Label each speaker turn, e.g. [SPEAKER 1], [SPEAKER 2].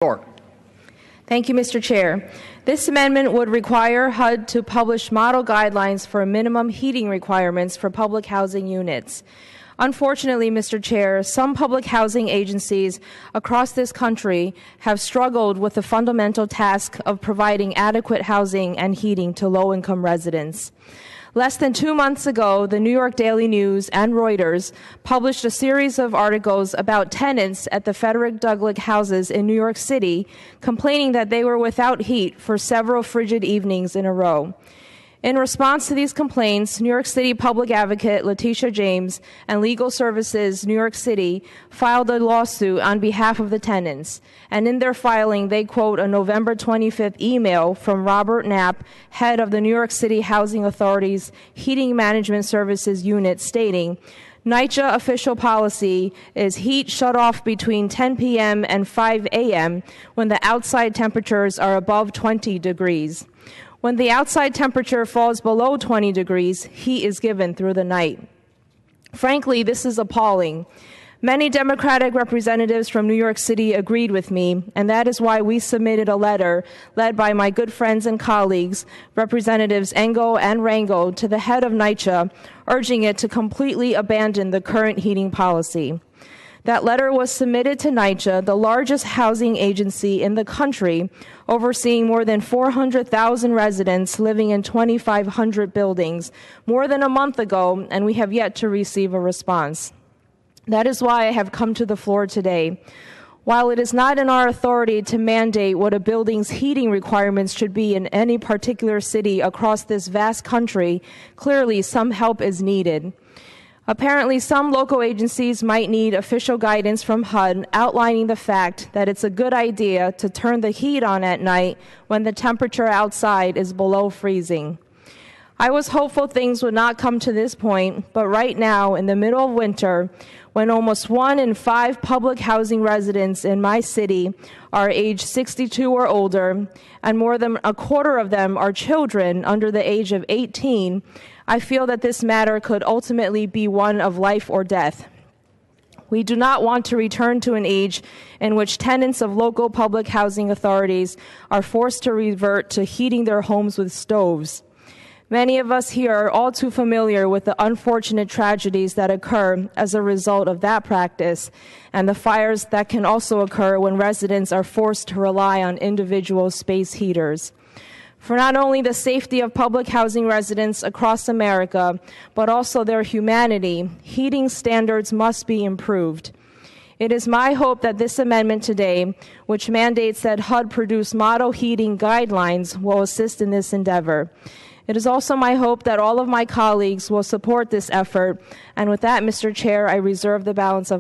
[SPEAKER 1] York.
[SPEAKER 2] Thank you, Mr. Chair. This amendment would require HUD to publish model guidelines for minimum heating requirements for public housing units. Unfortunately, Mr. Chair, some public housing agencies across this country have struggled with the fundamental task of providing adequate housing and heating to low-income residents. Less than 2 months ago, the New York Daily News and Reuters published a series of articles about tenants at the Frederick Douglass houses in New York City complaining that they were without heat for several frigid evenings in a row. In response to these complaints, New York City Public Advocate Letitia James and Legal Services New York City filed a lawsuit on behalf of the tenants. And in their filing, they quote a November 25th email from Robert Knapp, head of the New York City Housing Authority's Heating Management Services Unit, stating, NYCHA official policy is heat shut off between 10 p.m. and 5 a.m. when the outside temperatures are above 20 degrees. When the outside temperature falls below 20 degrees, heat is given through the night. Frankly, this is appalling. Many Democratic representatives from New York City agreed with me, and that is why we submitted a letter led by my good friends and colleagues, Representatives Engel and Rangel, to the head of NYCHA, urging it to completely abandon the current heating policy. That letter was submitted to NYCHA, the largest housing agency in the country, overseeing more than 400,000 residents living in 2,500 buildings, more than a month ago, and we have yet to receive a response. That is why I have come to the floor today. While it is not in our authority to mandate what a building's heating requirements should be in any particular city across this vast country, clearly some help is needed. Apparently, some local agencies might need official guidance from HUD outlining the fact that it's a good idea to turn the heat on at night when the temperature outside is below freezing. I was hopeful things would not come to this point, but right now, in the middle of winter, when almost 1 in 5 public housing residents in my city are age 62 or older, and more than a quarter of them are children under the age of 18, I feel that this matter could ultimately be one of life or death. We do not want to return to an age in which tenants of local public housing authorities are forced to revert to heating their homes with stoves. Many of us here are all too familiar with the unfortunate tragedies that occur as a result of that practice, and the fires that can also occur when residents are forced to rely on individual space heaters. For not only the safety of public housing residents across America, but also their humanity, heating standards must be improved. It is my hope that this amendment today, which mandates that HUD produce model heating guidelines, will assist in this endeavor. It is also my hope that all of my colleagues will support this effort. And with that, Mr. Chair, I reserve the balance of